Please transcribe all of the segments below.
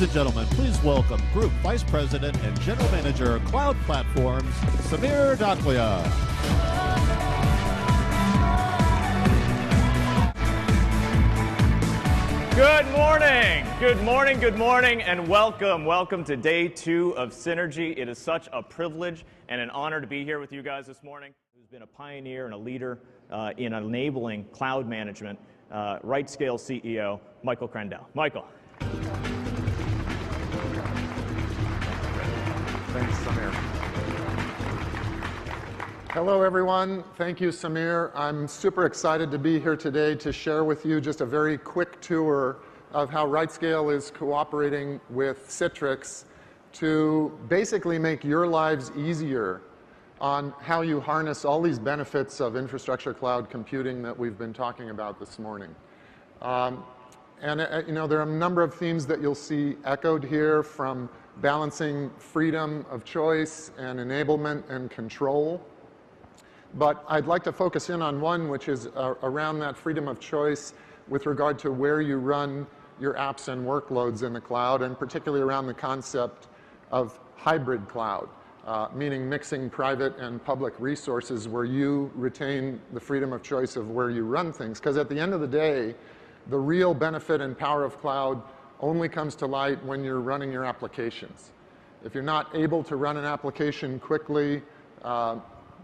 Ladies and gentlemen, please welcome Group Vice President and General Manager, Cloud Platforms, Samir Daklia. Good morning, good morning, good morning, and welcome. Welcome to day 2 of Synergy. It is such a privilege and an honor to be here with you guys this morning. Who's been a pioneer and a leader in enabling cloud management, RightScale CEO Michael Crandell. Michael. Thanks, Samir. Hello, everyone. Thank you, Samir. I'm super excited to be here today to share with you just a very quick tour of how RightScale is cooperating with Citrix to basically make your lives easier on how you harness all these benefits of infrastructure cloud computing that we've been talking about this morning. There are a number of themes that you'll see echoed here, from balancing freedom of choice and enablement and control. But I'd like to focus in on one, which is around that freedom of choice with regard to where you run your apps and workloads in the cloud, and particularly around the concept of hybrid cloud, meaning mixing private and public resources where you retain the freedom of choice of where you run things. Because at the end of the day, the real benefit and power of cloud only comes to light when you're running your applications. If you're not able to run an application quickly,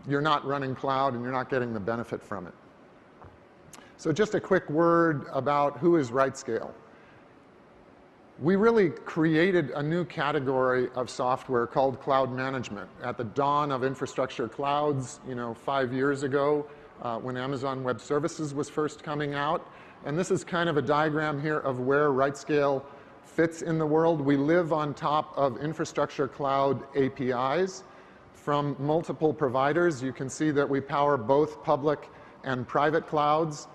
you're not running cloud and you're not getting the benefit from it. So just a quick word about who is RightScale. We really created a new category of software called cloud management at the dawn of infrastructure clouds, 5 years ago, when Amazon Web Services was first coming out. And this is kind of a diagram here of where RightScale fits in the world. We live on top of infrastructure cloud APIs from multiple providers. You can see that we power both public and private clouds,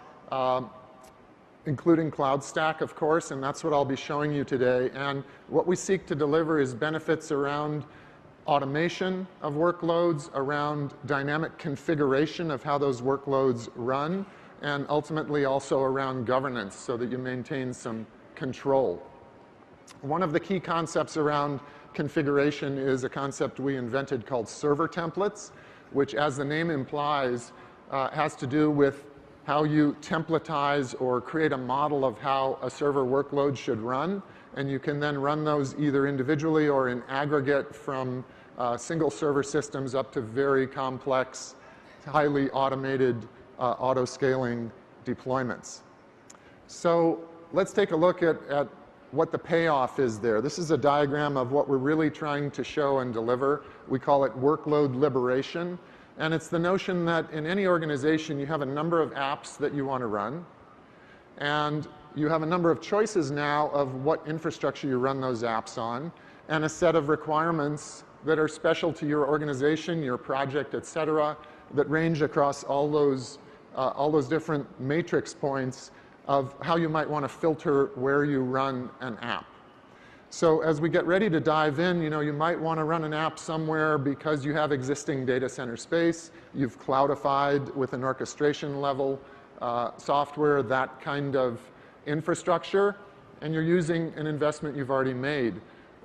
including CloudStack, of course, and that's what I'll be showing you today. And what we seek to deliver is benefits around automation of workloads, around dynamic configuration of how those workloads run, and ultimately also around governance so that you maintain some control. One of the key concepts around configuration is a concept we invented called server templates, which, as the name implies, has to do with how you templatize or create a model of how a server workload should run. And you can then run those either individually or in aggregate from single server systems up to very complex, highly automated auto-scaling deployments. So let's take a look at what the payoff is there. This is a diagram of what we're really trying to show and deliver. We call it workload liberation. And it's the notion that in any organization, you have a number of apps that you want to run. And you have a number of choices now of what infrastructure you run those apps on, and a set of requirements that are special to your organization, your project, et cetera, that range across all those different matrix points of how you might want to filter where you run an app. So as we get ready to dive in, you might want to run an app somewhere because you have existing data center space, you've cloudified with an orchestration level software, that kind of infrastructure, and you're using an investment you've already made.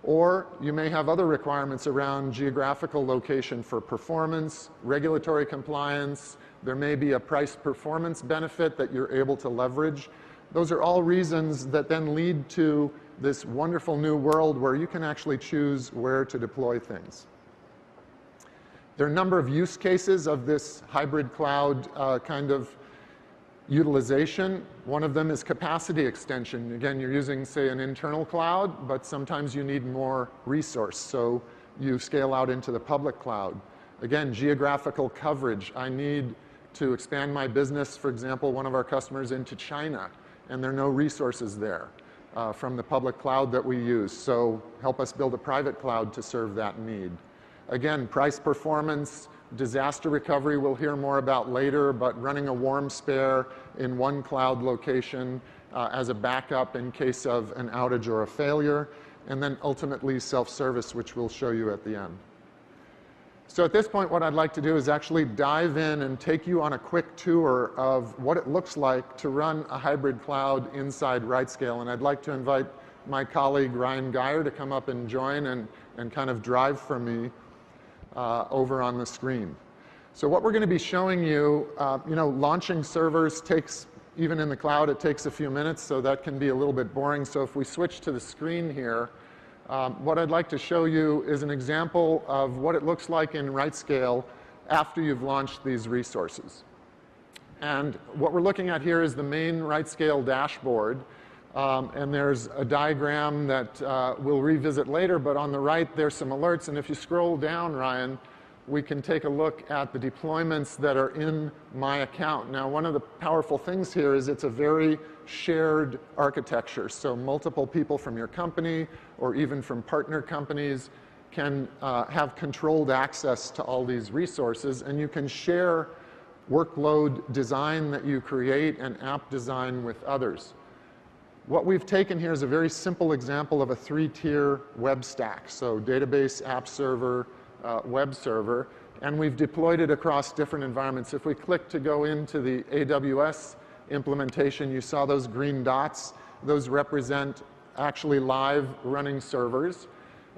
Or you may have other requirements around geographical location for performance, regulatory compliance. There may be a price performance benefit that you're able to leverage. Those are all reasons that then lead to this wonderful new world where you can actually choose where to deploy things. There are a number of use cases of this hybrid cloud kind of utilization. One of them is capacity extension. Again, you're using, say, an internal cloud, but sometimes you need more resource, so you scale out into the public cloud. Again, geographical coverage. I need to expand my business, for example, one of our customers into China, and there are no resources there from the public cloud that we use, so help us build a private cloud to serve that need. Again, price performance, disaster recovery we'll hear more about later, but running a warm spare in one cloud location as a backup in case of an outage or a failure, and then ultimately self-service, which we'll show you at the end. So at this point, what I'd like to do is actually dive in and take you on a quick tour of what it looks like to run a hybrid cloud inside RightScale. And I'd like to invite my colleague Ryan Geyer to come up and join and kind of drive for me over on the screen. So what we're going to be showing you, launching servers takes, even in the cloud, it takes a few minutes, so that can be a little bit boring. So if we switch to the screen here, what I'd like to show you is an example of what it looks like in RightScale after you've launched these resources. And what we're looking at here is the main RightScale dashboard. And there's a diagram that we'll revisit later, but on the right there's some alerts. And if you scroll down, Ryan, we can take a look at the deployments that are in my account. Now, one of the powerful things here is it's a very shared architecture. So multiple people from your company or even from partner companies can have controlled access to all these resources, and you can share workload design that you create and app design with others. What we've taken here is a very simple example of a 3-tier web stack. So database, app server, web server, and we've deployed it across different environments. If we click to go into the AWS implementation, you saw those green dots. Those represent actually live running servers.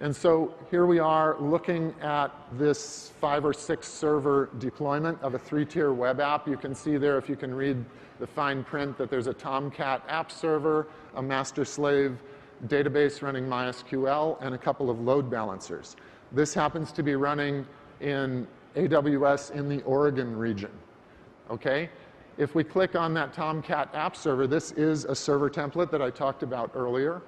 And so here we are looking at this 5 or 6 server deployment of a 3-tier web app. You can see there, if you can read the fine print, that there's a Tomcat app server, a master-slave database running MySQL, and a couple of load balancers. This happens to be running in AWS in the Oregon region. Okay? If we click on that Tomcat app server, this is a server template that I talked about earlier.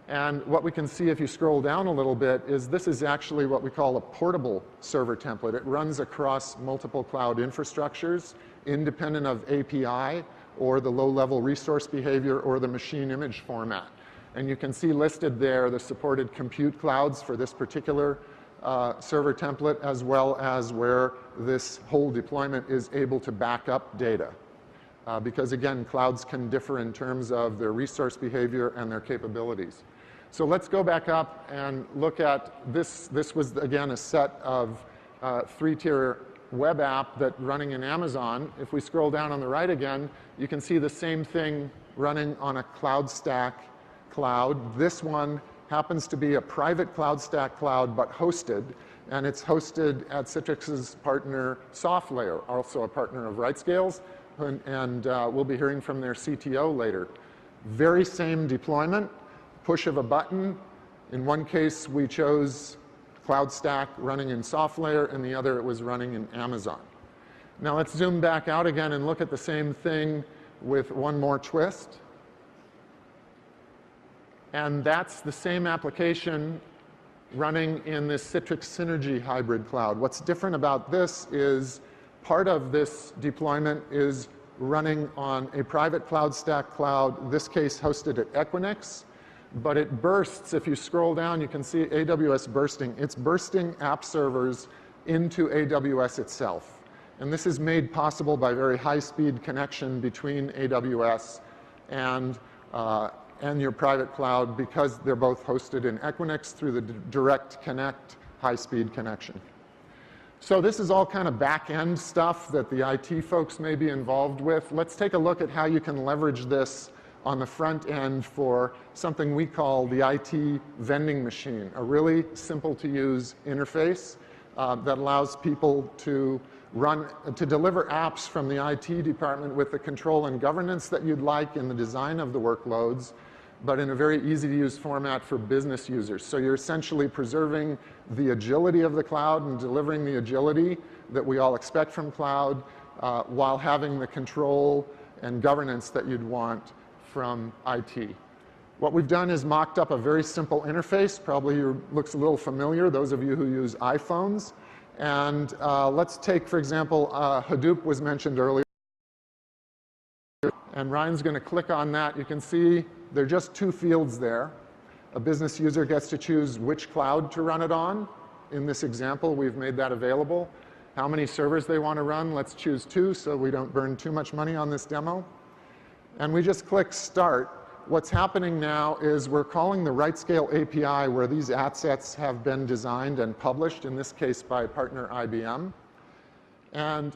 And what we can see if you scroll down a little bit is this is actually what we call a portable server template. It runs across multiple cloud infrastructures, independent of API or the low-level resource behavior or the machine image format. And you can see listed there the supported compute clouds for this particular server template, as well as where this whole deployment is able to back up data. Because again, clouds can differ in terms of their resource behavior and their capabilities. So let's go back up and look at this. This was, again, a set of 3-tier web app that running in Amazon. If we scroll down on the right again, you can see the same thing running on a cloud stack cloud. This one happens to be a private cloud stack cloud, but hosted. And it's hosted at Citrix's partner SoftLayer, also a partner of RightScale's. And we'll be hearing from their CTO later. Very same deployment, push of a button. In one case, we chose Cloud Stack running in SoftLayer, and the other it was running in Amazon. Now let's zoom back out again and look at the same thing with one more twist. And that's the same application running in this Citrix Synergy hybrid cloud. What's different about this is part of this deployment is running on a private cloud stack cloud, in this case hosted at Equinix, but it bursts. If you scroll down, you can see AWS bursting. It's bursting app servers into AWS itself. And this is made possible by very high-speed connection between AWS and your private cloud, because they're both hosted in Equinix through the direct connect high-speed connection. So this is all kind of back-end stuff that the IT folks may be involved with. Let's take a look at how you can leverage this on the front end for something we call the IT vending machine, a really simple-to-use interface that allows people to deliver apps from the IT department with the control and governance that you'd like in the design of the workloads, but in a very easy-to-use format for business users. So you're essentially preserving the agility of the cloud and delivering the agility that we all expect from cloud while having the control and governance that you'd want from IT. What we've done is mocked up a very simple interface. Probably looks a little familiar, those of you who use iPhones. And let's take, for example, Hadoop was mentioned earlier. And Ryan's going to click on that. You can see there are just 2 fields there. A business user gets to choose which cloud to run it on. In this example, we've made that available. How many servers they want to run, let's choose 2 so we don't burn too much money on this demo. And we just click Start. What's happening now is we're calling the RightScale API where these assets have been designed and published, in this case by partner IBM. And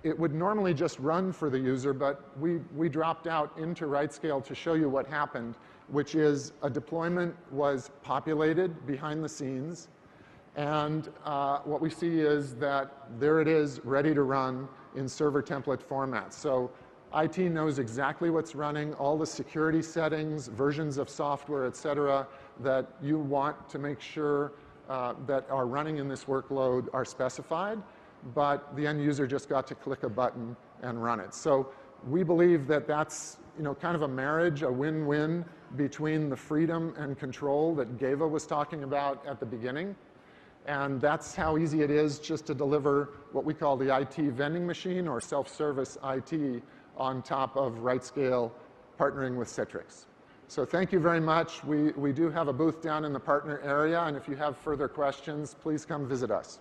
it would normally just run for the user, but we dropped out into RightScale to show you what happened. which is a deployment was populated behind the scenes. And what we see is that there it is, ready to run in server template format. So IT knows exactly what's running, all the security settings, versions of software, et cetera, that you want to make sure that are running in this workload are specified, but the end user just got to click a button and run it. So we believe that that's kind of a marriage, a win-win between the freedom and control that Geva was talking about at the beginning. And that's how easy it is just to deliver what we call the IT vending machine or self-service IT on top of RightScale partnering with Citrix. So thank you very much. We do have a booth down in the partner area, and if you have further questions, please come visit us.